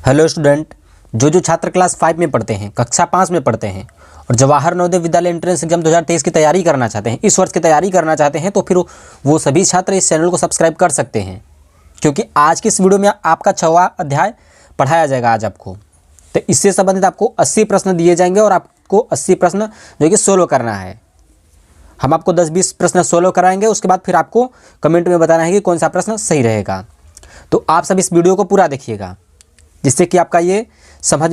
Hello student, जो छात्र class 5 में पढ़ते हैं, कक्षा 5 में पढ़ते हैं और जवाहर नवोदय विद्यालय एंट्रेंस एग्जाम 2023 की तैयारी करना चाहते हैं, इस वर्ष की तैयारी करना चाहते हैं, तो फिर वो सभी छात्र इस चैनल को सब्सक्राइब कर सकते हैं, क्योंकि आज की इस वीडियो में आपका 6वां अध्याय पढ़ाया जाएगा आज आपको। तो इससे संबंधित आपको 80 प्रश्न दिए जाएंगे और आपको 80 प्रश्न जो कि सोल्व करना है। हम आपको 10-20 प्रश्न सोल्व कराएंगे, उसके बाद फिर आपको कमेंट में बताना है कि कौन सा प्रश्न सही रहेगा। तो आप सब इस वीडियो को पूरा देखिएगा, जिससे कि आपका ये समझ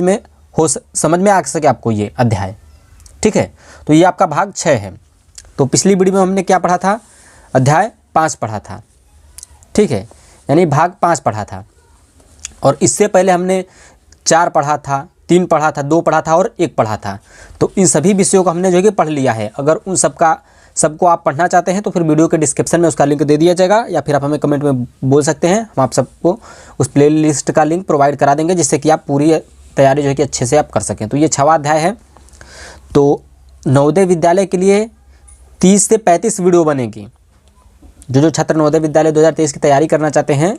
में आ सके आपको ये अध्याय। ठीक है, तो ये आपका भाग 6 है। तो पिछली वीडियो में हमने क्या पढ़ा था? अध्याय 5 पढ़ा था। ठीक है, यानी भाग 5 पढ़ा था। और इससे पहले हमने 4 पढ़ा था, 3 पढ़ा था, 2 पढ़ा था और 1 पढ़ा था। तो इन सभी विषयों को हमने जो है कि पढ़ लिया है। अगर उन सबको आप पढ़ना चाहते हैं तो फिर वीडियो के डिस्क्रिप्शन में उसका लिंक दे दिया जाएगा, या फिर आप हमें कमेंट में बोल सकते हैं, हम आप सबको उस प्लेलिस्ट का लिंक प्रोवाइड करा देंगे, जिससे कि आप पूरी तैयारी जो है कि अच्छे से आप कर सकें। तो ये 6वां अध्याय है। तो नवोदय विद्यालय के लिए 30 से 35 वीडियो बनेगी। जो छात्र नवोदय विद्यालय 2023 की तैयारी करना चाहते हैं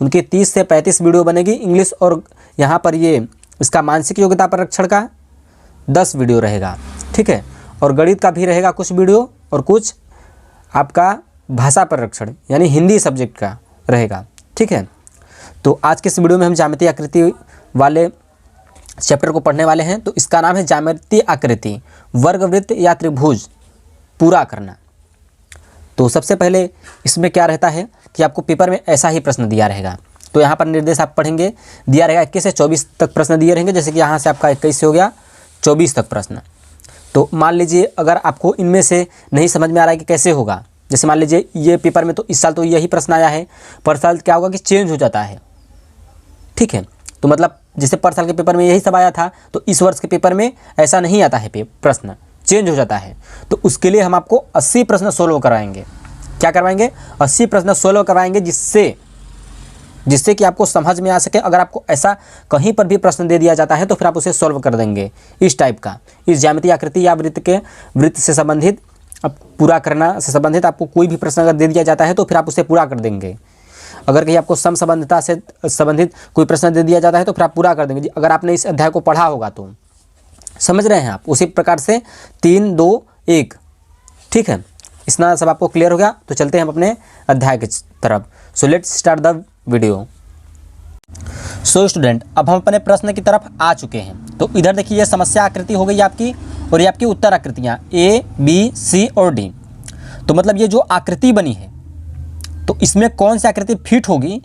उनकी 30 से 35 वीडियो बनेगी। इंग्लिश और यहाँ पर ये इसका मानसिक योग्यता परीक्षण का 10 वीडियो रहेगा। ठीक है, और गणित का भी रहेगा कुछ वीडियो, और कुछ आपका भाषा परीक्षण यानी हिंदी सब्जेक्ट का रहेगा। ठीक है, तो आज के इस वीडियो में हम ज्यामितीय आकृति वाले चैप्टर को पढ़ने वाले हैं। तो इसका नाम है ज्यामितीय आकृति, वर्गवृत्त या त्रिभुज पूरा करना। तो सबसे पहले इसमें क्या रहता है कि आपको पेपर में ऐसा ही प्रश्न दिया रहेगा। तो यहाँ पर निर्देश आप पढ़ेंगे, दिया रहेगा 21 से 24 तक प्रश्न दिए रहेंगे। जैसे कि यहाँ से आपका 21 से हो गया 24 तक प्रश्न। तो मान लीजिए अगर आपको इनमें से नहीं समझ में आ रहा है कि कैसे होगा, जैसे मान लीजिए ये पेपर में तो इस साल तो यही प्रश्न आया है, पर साल क्या होगा कि चेंज हो जाता है। ठीक है, तो मतलब जैसे पर साल के पेपर में यही सब आया था, तो इस वर्ष के पेपर में ऐसा नहीं आता है, प्रश्न चेंज हो जाता है। तो उसके लिए हम आपको 80 प्रश्न सोल्व कराएंगे। क्या करवाएंगे? 80 प्रश्न सोल्व कराएंगे, जिससे कि आपको समझ में आ सके। अगर आपको ऐसा कहीं पर भी प्रश्न दे दिया जाता है तो फिर आप उसे सॉल्व कर देंगे। इस टाइप का, इस ज्यामितीय आकृति या वृत्त से संबंधित अब पूरा करना से संबंधित आपको कोई भी प्रश्न अगर दे दिया जाता है तो फिर आप उसे पूरा कर देंगे। अगर कहीं आपको समसंबंधिता से संबंधित कोई प्रश्न दे दिया जाता है तो फिर आप पूरा कर देंगे। अगर आपने इस अध्याय को पढ़ा होगा तो समझ रहे हैं आप, उसी प्रकार से 3, 2, 1। ठीक है, इतना सब आपको क्लियर हो गया। तो चलते हैं हम अपने अध्याय की तरफ। So let's start the video. So student, अब हम अपने प्रश्न की तरफ आ चुके हैं। तो इधर देखिए, ये समस्या आकृति हो गई आपकी, और ये आपकी उत्तर आकृतियाँ A, B, C और D। तो मतलब ये जो आकृति बनी है, तो इसमें कौन सी आकृति फिट होगी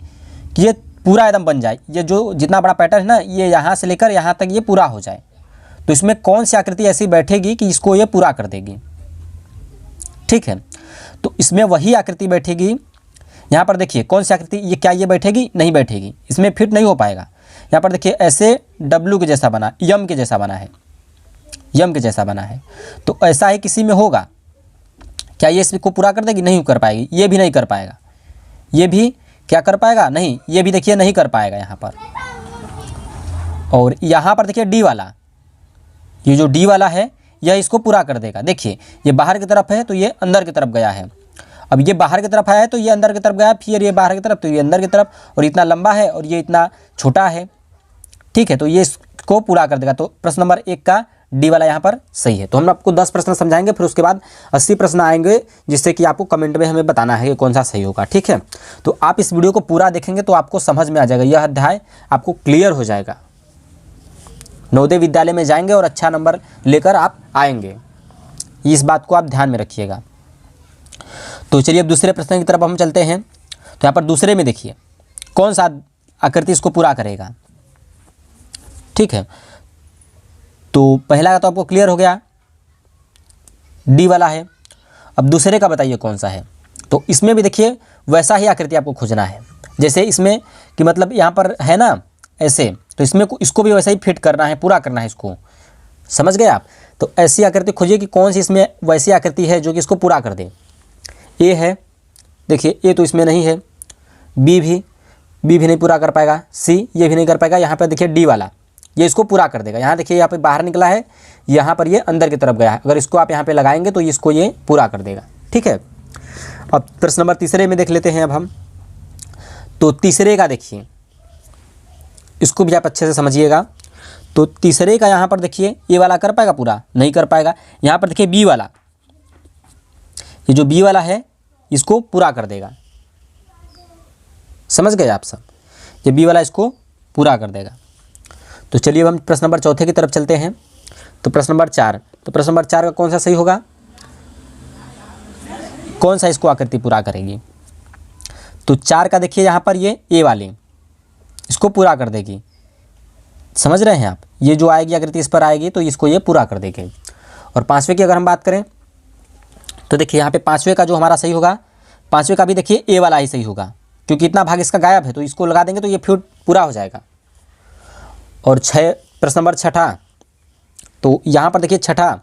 कि ये पूरा एकदम बन जाए। ये जो जितना बड़ा पैटर्न है ना, ये यहाँ से लेकर यहाँ तक ये पूरा हो जाए। तो इसमें कौन सी आकृति ऐसी बैठेगी कि इसको ये पूरा कर देगी। ठीक है, तो इसमें वही आकृति बैठेगी। यहाँ पर देखिए कौन सी आकृति, ये क्या ये बैठेगी? नहीं बैठेगी, इसमें फिट नहीं हो पाएगा। यहाँ पर देखिए ऐसे W के जैसा बना, यम के जैसा बना है, यम के जैसा बना है। तो ऐसा ही किसी में होगा, क्या ये इसको पूरा कर देगी? नहीं कर पाएगी। ये भी नहीं कर पाएगा, ये भी क्या कर पाएगा? नहीं, ये भी देखिए नहीं कर पाएगा यहाँ पर। और यहाँ पर देखिए D वाला, ये जो D वाला है यह इसको पूरा कर देगा। देखिए ये बाहर की तरफ है तो ये अंदर की तरफ गया है। अब ये बाहर की तरफ आया है तो ये अंदर की तरफ गया, फिर ये बाहर की तरफ तो ये अंदर की तरफ, और इतना लंबा है और ये इतना छोटा है। ठीक है, तो ये इसको पूरा कर देगा। तो प्रश्न नंबर 1 का D वाला यहाँ पर सही है। तो हम आपको 10 प्रश्न समझाएंगे, फिर उसके बाद 80 प्रश्न आएंगे, जिससे कि आपको कमेंट में हमें बताना है कि कौन सा सही होगा। ठीक है, तो आप इस वीडियो को पूरा देखेंगे तो आपको समझ में आ जाएगा, यह अध्याय आपको क्लियर हो जाएगा। नवोदय विद्यालय में जाएंगे और अच्छा नंबर लेकर आप आएंगे, इस बात को आप ध्यान में रखिएगा। तो चलिए अब दूसरे प्रश्न की तरफ हम चलते हैं। तो यहाँ पर दूसरे में देखिए कौन सा आकृति इसको पूरा करेगा। ठीक है, तो पहला का तो आपको क्लियर हो गया, D वाला है। अब दूसरे का बताइए कौन सा है। तो इसमें भी देखिए वैसा ही आकृति आपको खोजना है, जैसे इसमें कि मतलब यहाँ पर है ना ऐसे, तो इसमें इसको भी वैसा ही फिट करना है, पूरा करना है इसको। समझ गए आप? तो ऐसी आकृति खोजिए कि कौन सी इसमें वैसी आकृति है जो कि इसको पूरा कर दे। A है, देखिए A तो इसमें नहीं है, B भी नहीं पूरा कर पाएगा, C ये भी नहीं कर पाएगा। यहाँ पर देखिए D वाला, ये इसको पूरा कर देगा। यहाँ देखिए यहाँ पे बाहर निकला है, यहाँ पर ये अंदर की तरफ गया है। अगर इसको आप यहाँ पे लगाएंगे तो इसको ये पूरा कर देगा। ठीक है, अब प्रश्न नंबर तीसरे में देख लेते हैं अब हम। तो तीसरे का देखिए, इसको भी आप अच्छे से समझिएगा। तो तीसरे का यहाँ पर देखिए ए वाला कर पाएगा पूरा, नहीं कर पाएगा। यहाँ पर देखिए बी वाला, ये जो बी वाला है इसको पूरा कर देगा, समझ गए आप सब, ये बी वाला इसको पूरा कर देगा। तो चलिए अब हम प्रश्न नंबर चौथे की तरफ चलते हैं। तो प्रश्न नंबर 4, तो प्रश्न नंबर 4 का कौन सा सही होगा, कौन सा इसको आकृति पूरा करेगी। तो 4 का देखिए यहाँ पर ये ए वाली इसको पूरा कर देगी, समझ रहे हैं आप, ये जो आएगी आकृति इस पर आएगी तो इसको ये पूरा कर देगी। और 5वें की अगर हम बात करें तो देखिए यहाँ पे 5वें का जो हमारा सही होगा, 5वें का भी देखिए ए वाला ही सही होगा, क्योंकि इतना भाग इसका गायब है तो इसको लगा देंगे तो ये फिर पूरा हो जाएगा। और 6 प्रश्न नंबर 6, तो यहाँ पर देखिए 6,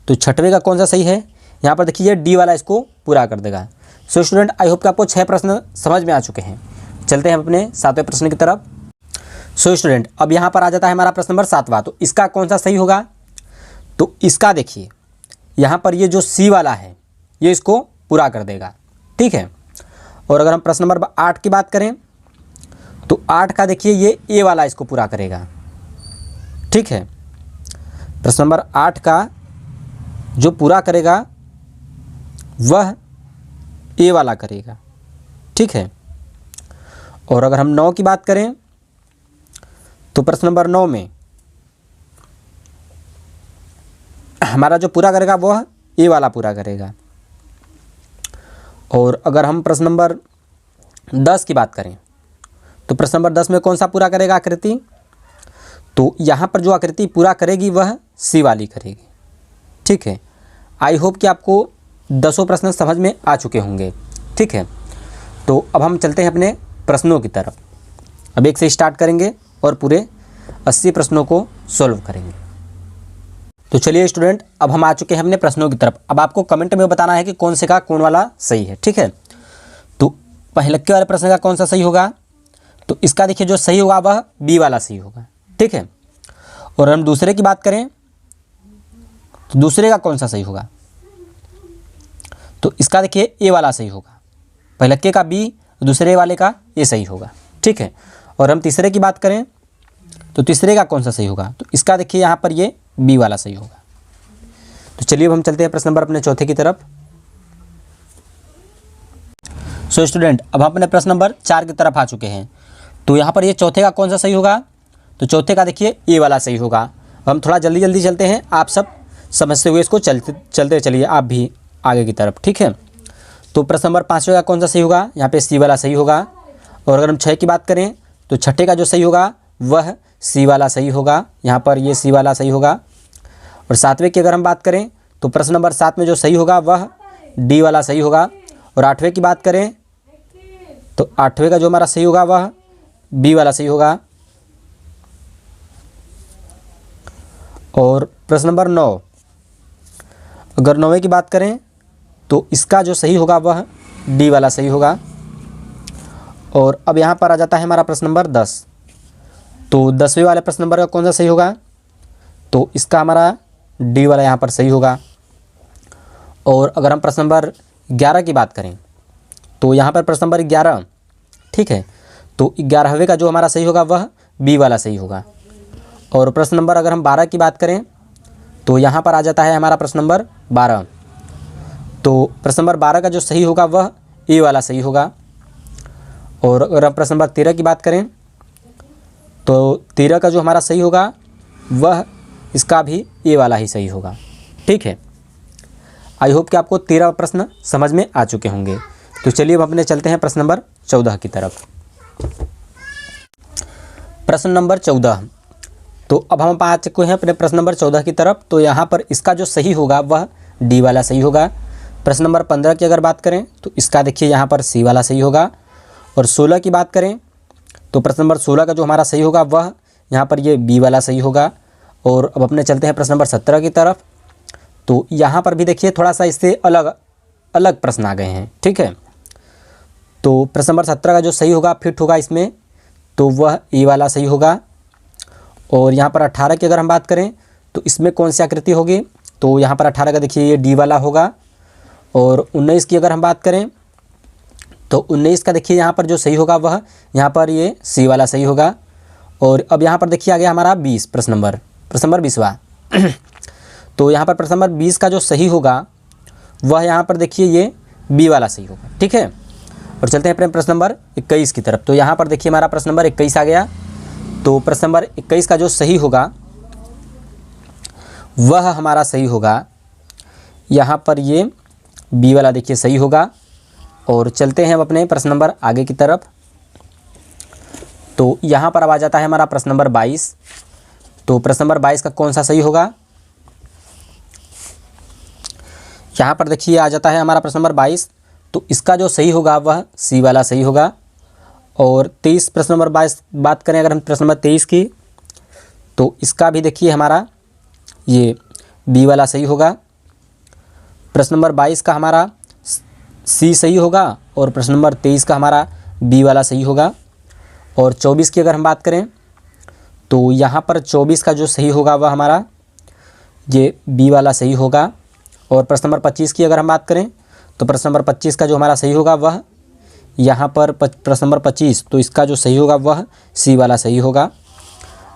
तो 6वें का कौन सा सही है, यहाँ पर देखिए ये डी वाला इसको पूरा कर देगा। सो स्टूडेंट, आई होप कि आपको 6 प्रश्न समझ में आ चुके हैं। चलते हैं अपने 7वें प्रश्न की तरफ। सो स्टूडेंट, अब यहाँ पर आ जाता है हमारा प्रश्न नंबर 7वां, तो इसका कौन सा सही होगा। तो इसका देखिए यहाँ पर ये जो सी वाला है ये इसको पूरा कर देगा, ठीक है। और अगर हम प्रश्न नंबर 8 की बात करें तो 8 का देखिए ये ए वाला इसको पूरा करेगा, ठीक है। प्रश्न नंबर 8 का जो पूरा करेगा वह ए वाला करेगा, ठीक है। और अगर हम 9 की बात करें तो प्रश्न नंबर 9 में हमारा जो पूरा करेगा वह ए वाला पूरा करेगा। और अगर हम प्रश्न नंबर 10 की बात करें तो प्रश्न नंबर 10 में कौन सा पूरा करेगा आकृति, तो यहाँ पर जो आकृति पूरा करेगी वह सी वाली करेगी, ठीक है। आई होप कि आपको 10 प्रश्न समझ में आ चुके होंगे, ठीक है। तो अब हम चलते हैं अपने प्रश्नों की तरफ। अब एक से स्टार्ट करेंगे और पूरे 80 प्रश्नों को सॉल्व करेंगे। तो चलिए स्टूडेंट, अब हम आ चुके हैं अपने प्रश्नों की तरफ। अब आपको कमेंट में बताना है कि कौन से का कौन वाला सही है, ठीक है। तो पहले के वाले प्रश्न का कौन सा सही होगा, तो इसका देखिए जो सही होगा वह बी वाला सही होगा, ठीक है। और हम दूसरे की बात करें तो दूसरे का कौन सा सही होगा, तो इसका देखिए ए वाला सही होगा, पहले के का बी, दूसरे वाले का ए सही होगा, ठीक है। और हम तीसरे की बात करें तो तीसरे का कौन सा सही होगा, तो इसका देखिए यहाँ पर ये बी वाला सही होगा। तो चलिए अब हम चलते हैं प्रश्न नंबर अपने चौथे की तरफ। सो स्टूडेंट, अब हम अपने प्रश्न नंबर 4 की तरफ आ चुके हैं। तो यहाँ पर ये चौथे का कौन सा सही होगा, तो चौथे का देखिए ए वाला सही होगा। अब हम थोड़ा जल्दी जल्दी चलते हैं, आप सब समझते हुए इसको चलते चलिए आप भी आगे की तरफ, ठीक है। तो प्रश्न नंबर 5वें का कौन सा सही होगा, यहाँ पे सी वाला सही होगा। और अगर हम 6 की बात करें तो छठे का जो सही होगा वह सी वाला सही होगा, यहाँ पर ये सी वाला सही होगा। और 7वें की अगर हम बात करें तो प्रश्न नंबर 7 में जो सही होगा वह डी वाला सही होगा। और 8वें की बात करें तो 8वें का जो हमारा सही होगा वह बी वाला सही होगा। और प्रश्न नंबर 9, अगर 9वें की बात करें तो इसका जो सही होगा वह डी वाला सही होगा। और अब यहाँ पर आ जाता है हमारा प्रश्न नंबर 10। तो 10वें वाले प्रश्न नंबर का कौन सा सही होगा, तो इसका हमारा डी वाला यहाँ पर सही होगा। और अगर हम प्रश्न नंबर 11 की बात करें तो यहाँ पर प्रश्न नंबर 11, ठीक है, तो 11वें का जो हमारा सही होगा वह बी वाला सही होगा। और प्रश्न नंबर अगर हम 12 की बात करें तो यहाँ पर आ जाता है हमारा प्रश्न नंबर 12। तो प्रश्न नंबर 12 का जो सही होगा वह ए वाला सही होगा। और अगर हम प्रश्न नंबर 13 की बात करें तो 13 का जो हमारा सही होगा वह इसका भी ए वाला ही सही होगा, ठीक है। आई होप कि आपको 13 प्रश्न समझ में आ चुके होंगे। तो चलिए अब अपने चलते हैं प्रश्न नंबर 14 की तरफ। प्रश्न नंबर 14, तो अब हम आ चुके हैं अपने प्रश्न नंबर 14 की तरफ। तो यहाँ पर इसका जो सही होगा वह डी वाला सही होगा। प्रश्न नंबर 15 की अगर बात करें तो इसका देखिए यहाँ पर सी वाला सही होगा। और 16 की बात करें तो प्रश्न नंबर 16 का जो हमारा सही होगा वह यहाँ पर ये बी वाला सही होगा। और अब अपने चलते हैं प्रश्न नंबर 17 की तरफ। तो यहाँ पर भी देखिए थोड़ा सा इससे अलग अलग प्रश्न आ गए हैं, ठीक है। तो प्रश्न नंबर 17 का जो सही होगा फिट होगा इसमें, तो वह ए वाला सही होगा। और यहाँ पर 18 की अगर हम बात करें तो इसमें कौन सी आकृति होगी, तो यहाँ पर 18 का देखिए ये डी वाला होगा। और 19 की अगर हम बात करें तो 19 का देखिए यहाँ पर जो सही होगा वह यहाँ पर ये सी वाला सही होगा। और अब यहाँ पर देखिए आ गया हमारा 20 प्रश्न नंबर 20वां। तो यहाँ पर प्रश्न नंबर 20 का जो सही होगा वह यहाँ पर देखिए ये बी वाला सही होगा, ठीक है। और चलते हैं अपने प्रश्न नंबर 21 की तरफ। तो यहाँ पर देखिए हमारा प्रश्न नंबर 21 आ गया। तो प्रश्न नंबर 21 का जो सही होगा वह हमारा सही होगा यहाँ पर ये बी वाला देखिए सही होगा। और चलते हैं अब अपने प्रश्न नंबर आगे की तरफ। तो यहाँ पर अब आ जाता है हमारा प्रश्न नंबर 22। तो प्रश्न नंबर 22 का कौन सा सही होगा, यहाँ पर देखिए आ जाता है हमारा प्रश्न नंबर 22। तो इसका जो सही होगा वह सी वाला सही होगा। और 23 प्रश्न नंबर 22 बात करें अगर हम प्रश्न नंबर 23 की, तो इसका भी देखिए हमारा ये बी वाला सही होगा। प्रश्न नंबर 22 का हमारा सी सही होगा और प्रश्न नंबर 23 का हमारा बी वाला सही होगा। और 24 की अगर हम बात करें तो यहाँ पर 24 का जो सही होगा वह हमारा ये बी वाला सही होगा। और प्रश्न नंबर 25 की अगर हम बात करें तो प्रश्न नंबर 25 का जो हमारा सही होगा वह यहाँ पर प्रश्न नंबर 25, तो इसका जो सही होगा वह सी वाला सही होगा।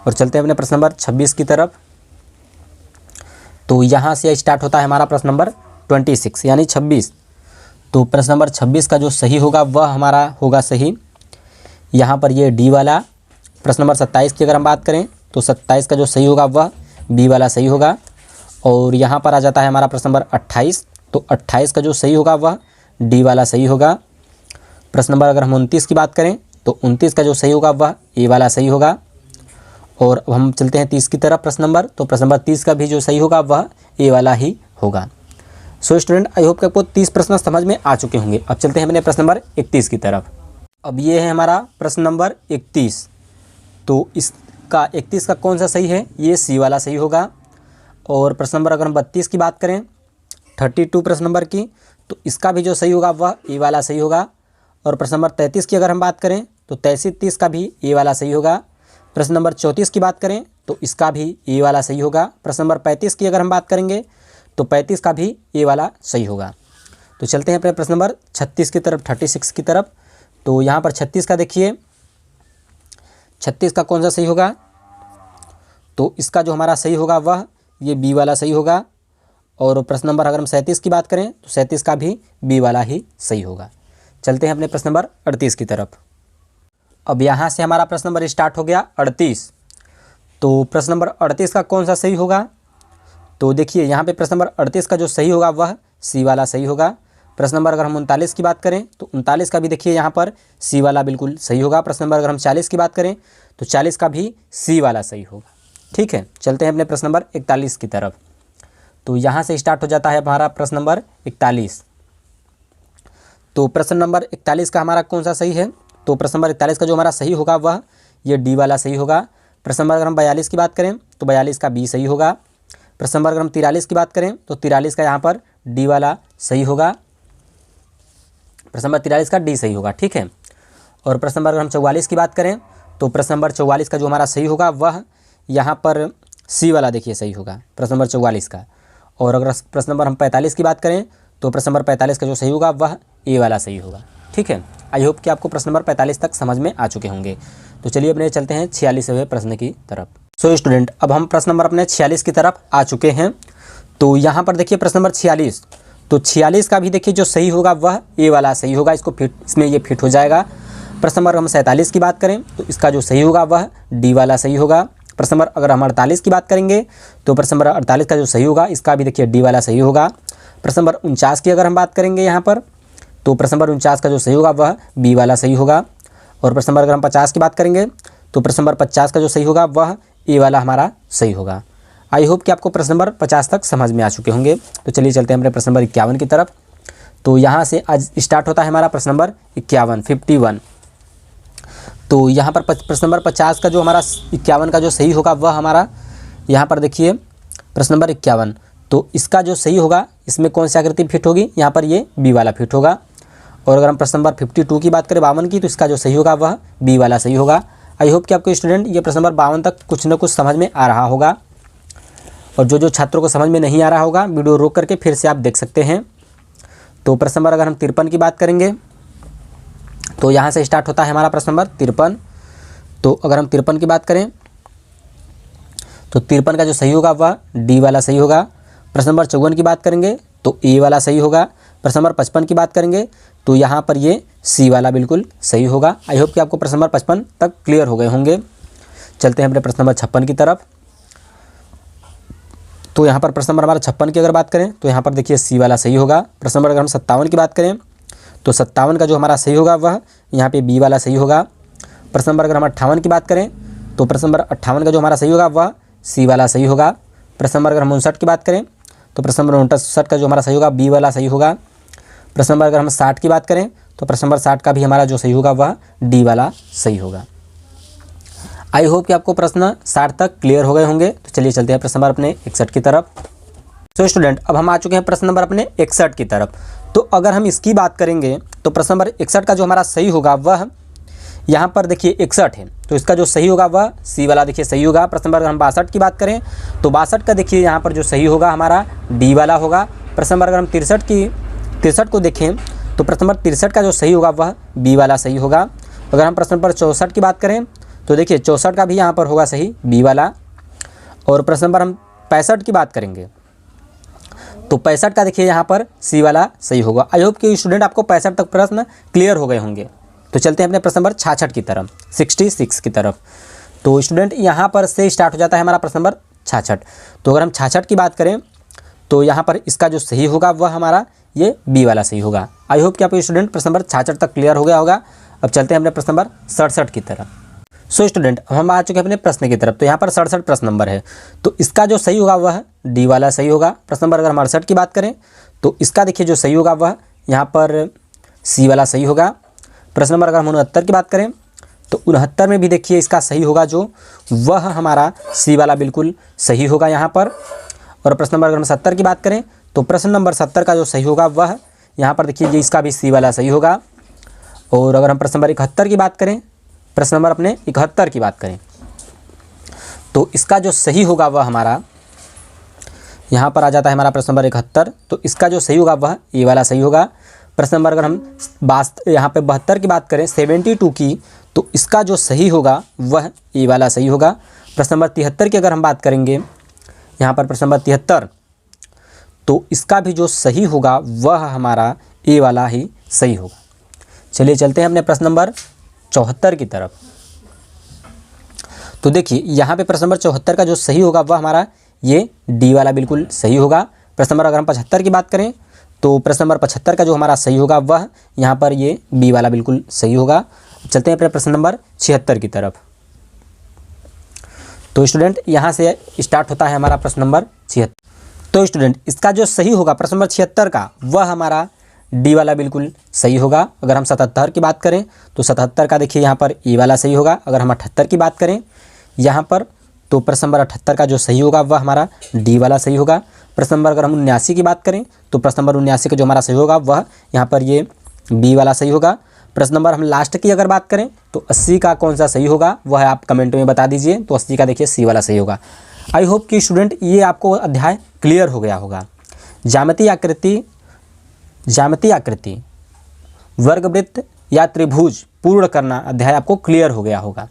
और चलते हैं अपने प्रश्न नंबर 26 की तरफ। तो यहाँ से स्टार्ट होता है हमारा प्रश्न नंबर 26 यानी 26। तो प्रश्न नंबर 26 का जो सही होगा वह हमारा होगा सही यहाँ पर ये डी वाला। प्रश्न नंबर 27 की अगर हम बात करें तो 27 का जो सही होगा वह बी वाला सही होगा। और यहाँ पर आ जाता है हमारा प्रश्न नंबर 28। तो 28 का जो सही होगा वह डी वाला सही होगा। प्रश्न नंबर अगर हम 29 की बात करें तो 29 का जो सही होगा वह ए वाला सही होगा। और अब हम चलते हैं 30 की तरफ प्रश्न नंबर। तो प्रश्न नंबर 30 का भी जो सही होगा वह ए वाला ही होगा। सो स्टूडेंट, आई होप कि आपको 30 प्रश्न समझ में आ चुके होंगे। अब चलते हैं अपने प्रश्न नंबर 31 की तरफ। अब ये है हमारा प्रश्न नंबर 31। तो इसका 31 का कौन सा सही है, ये सी वाला सही होगा। और प्रश्न नंबर अगर हम 32 की बात करें 32 प्रश्न नंबर की, तो इसका भी जो सही होगा वह ए वाला सही होगा। और प्रश्न नंबर 33 की अगर हम बात करें तो 33 का भी ए वाला सही होगा। प्रश्न नंबर 34 की बात करें तो इसका भी ए वाला सही होगा। प्रश्न नंबर 35 की अगर हम बात करेंगे तो 35 का भी ए वाला सही होगा। तो चलते हैं अपने प्रश्न नंबर 36 की तरफ 36 की तरफ। तो यहाँ पर 36 का देखिए 36 का कौन सा सही होगा, तो इसका जो हमारा सही होगा वह ये बी वाला सही होगा। और प्रश्न नंबर अगर हम 37 की बात करें तो 37 का भी बी वाला ही सही होगा। चलते हैं अपने प्रश्न नंबर 38 की तरफ। अब यहाँ से हमारा प्रश्न नंबर स्टार्ट हो गया 38। तो प्रश्न नंबर 38 का कौन सा सही होगा, तो देखिए यहाँ पे प्रश्न नंबर 38 का जो सही होगा वह सी वाला सही होगा। प्रश्न नंबर अगर हम 39 की बात करें तो 39 का भी देखिए यहाँ पर सी वाला बिल्कुल सही होगा। प्रश्न नंबर अगर हम 40 की बात करें तो 40 का भी सी वाला सही होगा, ठीक है। चलते हैं अपने प्रश्न नंबर 41 की तरफ। तो यहाँ से स्टार्ट हो जाता है हमारा प्रश्न नंबर 41। तो प्रश्न नंबर 41 का हमारा कौन सा सही है, तो प्रश्न नंबर 41 का जो हमारा सही होगा वह ये डी वाला सही होगा। प्रश्न नंबर अगर हम 42 की बात करें तो 42 का बी सही होगा। प्रश्न नंबर अगर हम 43 की बात करें तो 43 का यहाँ पर डी वाला सही होगा। प्रश्न नंबर 43 का डी सही होगा, ठीक है। और प्रश्न नंबर अगर हम 44 की बात करें तो प्रश्न नंबर 44 का जो हमारा सही होगा वह यहाँ पर सी वाला देखिए सही होगा प्रश्न नंबर 44 का। और अगर प्रश्न नंबर हम 45 की बात करें तो प्रश्न नंबर 45 का जो सही होगा वह ए वाला सही होगा, ठीक है। आई होप कि आपको प्रश्न नंबर 45 तक समझ में आ चुके होंगे। तो चलिए अपने चलते हैं 46वें प्रश्न की तरफ। सो स्टूडेंट, अब हम प्रश्न नंबर अपने 46 की तरफ आ चुके हैं। तो यहाँ पर देखिए प्रश्न नंबर 46। तो 46 का भी देखिए जो सही होगा वह ए वाला सही होगा, इसमें ये फिट हो जाएगा। प्रश्न नंबर हम 47 की बात करें तो इसका जो सही होगा वह डी वाला सही होगा। प्रश्न नंबर अगर हम 48 की बात करेंगे तो प्रश्न नंबर 48 का जो सही होगा इसका भी देखिए डी वाला सही होगा। प्रश्न नंबर 49 की अगर हम बात करेंगे यहाँ पर तो प्रश्न नंबर 49 का जो सही होगा वह बी वाला सही होगा। और प्रश्न नंबर अगर हम 50 की बात करेंगे तो प्रश्न नंबर 50 का जो सही होगा वह ए वाला हमारा सही होगा। आई होप कि आपको प्रश्न नंबर 50 तक समझ में आ चुके होंगे। तो चलिए चलते हैं अपने प्रश्न नंबर 51 की तरफ। तो यहाँ से आज स्टार्ट होता है हमारा प्रश्न नंबर 51। तो यहाँ पर प्रश्न नंबर 50 का जो हमारा 51 का जो सही होगा वह हमारा यहाँ पर देखिए प्रश्न नंबर 51। तो इसका जो सही होगा इसमें कौन सी आकृति फिट होगी, यहाँ पर ये बी वाला फिट होगा। और अगर हम प्रश्न नंबर 52 की बात करें 52 की, तो इसका जो सही होगा वह बी वाला सही होगा। आई होप कि आपको स्टूडेंट ये प्रश्न नंबर 52 तक कुछ न कुछ समझ में आ रहा होगा। और जो छात्रों को समझ में नहीं आ रहा होगा वीडियो रोक करके फिर से आप देख सकते हैं। तो प्रश्न नंबर अगर हम 53 की बात करेंगे तो यहाँ से स्टार्ट होता है हमारा प्रश्न नंबर 53। तो अगर हम 53 की बात करें तो 53 का जो सही होगा वह डी वाला सही होगा। प्रश्न नंबर 54 की बात करेंगे तो ए वाला सही होगा। प्रश्न नंबर 55 की बात करेंगे तो यहाँ पर ये सी वाला बिल्कुल सही होगा। आई होप कि आपको प्रश्न नंबर 55 तक क्लियर हो गए होंगे। चलते हैं अपने प्रश्न नंबर 56 की तरफ। तो यहाँ पर प्रश्न नंबर हमारा 56 की अगर बात करें तो यहाँ पर देखिए सी वाला सही होगा। प्रश्न नंबर अगर हम 57 की बात करें तो 57 का जो हमारा सही होगा वह यहाँ पे बी वाला सही होगा। प्रश्न नंबर अगर हम 58 की बात करें तो प्रश्न नंबर 58 का जो हमारा सही होगा वह सी वाला सही होगा। प्रश्न नंबर अगर हम 59 की बात करें तो प्रश्न नंबर 59 का जो हमारा सही होगा बी वाला सही होगा। प्रश्न नंबर अगर हम 60 की बात करें तो प्रश्न नंबर 60 का भी हमारा जो सही होगा वह डी वाला सही होगा। आई होप कि आपको प्रश्न 60 तक क्लियर हो गए होंगे। तो चलिए चलते हैं प्रश्न नंबर अपने 61 की तरफ। तो स्टूडेंट अब हम आ चुके हैं प्रश्न नंबर अपने 61 की तरफ। तो अगर हम इसकी बात करेंगे तो प्रश्न नंबर 61 का जो हमारा सही होगा वह यहाँ पर देखिए 61 है, तो इसका जो सही होगा वह सी वाला देखिए सही होगा। प्रश्न नंबर अगर हम 62 की बात करें तो 62 का देखिए यहाँ पर जो सही होगा हमारा डी वाला होगा। प्रश्न नंबर अगर हम 63 को देखें तो प्रश्न नंबर 63 का जो सही होगा वह बी वाला सही होगा। अगर हम प्रश्न नंबर 64 की बात करें तो देखिए 64 का भी यहाँ पर होगा सही बी वाला। और प्रश्न नंबर हम 65 की बात करेंगे तो 65 का देखिए यहाँ पर सी वाला सही होगा। आई होप कि स्टूडेंट आपको 65 तक प्रश्न क्लियर हो गए होंगे। तो चलते हैं अपने प्रश्न नंबर 66 की तरफ, 66 की तरफ। तो स्टूडेंट यहाँ पर से स्टार्ट हो जाता है हमारा प्रश्न नंबर 66। तो अगर हम 66 की बात करें तो यहाँ पर इसका जो सही होगा वह हमारा ये बी वाला सही होगा। आई होप कि आपको स्टूडेंट प्रश्न नंबर 66 तक क्लियर हो गया होगा। अब चलते हैं अपने प्रश्न नंबर 67 की तरफ। सो स्टूडेंट अब हम आ चुके हैं अपने प्रश्न की तरफ। तो यहाँ पर 67 प्रश्न नंबर है, तो इसका जो सही होगा वह डी वाला सही होगा। प्रश्न नंबर अगर हम 68 की बात करें तो इसका देखिए जो सही होगा वह यहाँ पर सी वाला सही होगा। प्रश्न नंबर अगर हम 69 की बात करें तो 69 में भी देखिए इसका सही होगा जो वह हमारा सी वाला बिल्कुल सही होगा यहाँ पर। और प्रश्न नंबर अगर हम 70 की बात करें तो प्रश्न नंबर 70 का जो सही होगा वह यहाँ पर देखिए इसका भी सी वाला सही होगा। और अगर हम प्रश्न नंबर 71 की बात करें, प्रश्न नंबर अपने 71 की बात करें तो इसका जो सही होगा वह हमारा यहाँ पर आ जाता है हमारा प्रश्न नंबर 71। तो इसका जो सही होगा वह ए वाला सही होगा। प्रश्न नंबर अगर हम यहाँ पे 72 की बात करें 72 की तो इसका जो सही होगा वह ए वाला सही होगा। प्रश्न नंबर 73 की अगर हम बात करेंगे यहाँ पर प्रश्न नंबर 73 तो इसका भी जो सही होगा वह हमारा ए वाला ही सही होगा। चलिए चलते हैं अपने प्रश्न नंबर 74 की तरफ। तो देखिए यहाँ पे प्रश्न नंबर 74 का जो सही होगा वह हमारा ये डी वाला बिल्कुल सही होगा। प्रश्न नंबर अगर हम 75 की बात करें तो प्रश्न नंबर 75 का जो हमारा सही होगा वह यहाँ पर ये बी वाला बिल्कुल सही होगा। चलते हैं अपने प्रश्न नंबर 76 की तरफ। तो स्टूडेंट यहाँ से स्टार्ट होता है हमारा प्रश्न नंबर 76। तो स्टूडेंट इसका जो सही होगा प्रश्न नंबर 76 का वह हमारा डी वाला बिल्कुल सही होगा। अगर हम 77 की बात करें तो 77 का देखिए यहाँ पर ए वाला सही होगा। अगर हम 78 की बात करें यहाँ पर तो प्रश्न नंबर 78 का जो सही होगा वह हमारा डी वाला सही होगा। प्रश्न नंबर अगर हम 79 की बात करें तो प्रश्न नंबर 79 का जो हमारा सही होगा वह यहाँ पर ये बी वाला सही होगा। प्रश्न नंबर हम लास्ट की अगर बात करें तो 80 का कौन सा सही होगा वह आप कमेंट में बता दीजिए। तो 80 का देखिए सी वाला सही होगा। आई होप कि स्टूडेंट ये आपको अध्याय क्लियर हो गया होगा। ज्यामितीय आकृति वर्गवृत्त या त्रिभुज पूर्ण करना अध्याय आपको क्लियर हो गया होगा।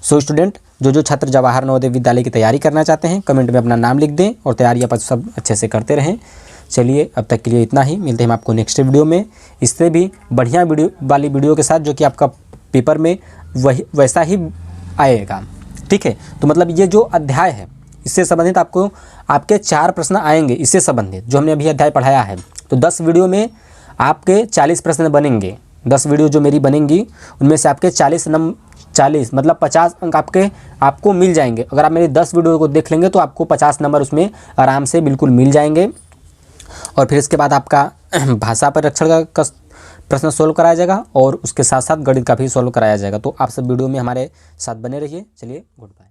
सो स्टूडेंट जो छात्र जवाहर नवोदय विद्यालय की तैयारी करना चाहते हैं कमेंट में अपना नाम लिख दें और तैयारी आप सब अच्छे से करते रहें। चलिए अब तक के लिए इतना ही, मिलते हैं हम आपको नेक्स्ट वीडियो में इससे भी बढ़िया वीडियो के साथ जो कि आपका पेपर में वैसा ही आएगा। ठीक है, तो मतलब ये जो अध्याय है इससे संबंधित आपको आपके 4 प्रश्न आएंगे इससे संबंधित जो हमने अभी अध्याय पढ़ाया है। तो 10 वीडियो में आपके 40 प्रश्न बनेंगे। 10 वीडियो जो मेरी बनेंगी उनमें से आपके 40 मतलब 50 अंक आपको मिल जाएंगे। अगर आप मेरी 10 वीडियो को देख लेंगे तो आपको 50 नंबर उसमें आराम से बिल्कुल मिल जाएंगे। और फिर इसके बाद आपका भाषा परिरक्षण का प्रश्न सोल्व कराया जाएगा और उसके साथ साथ गणित का भी सोल्व कराया जाएगा। तो आप सब वीडियो में हमारे साथ बने रहिए। चलिए गुड बाय।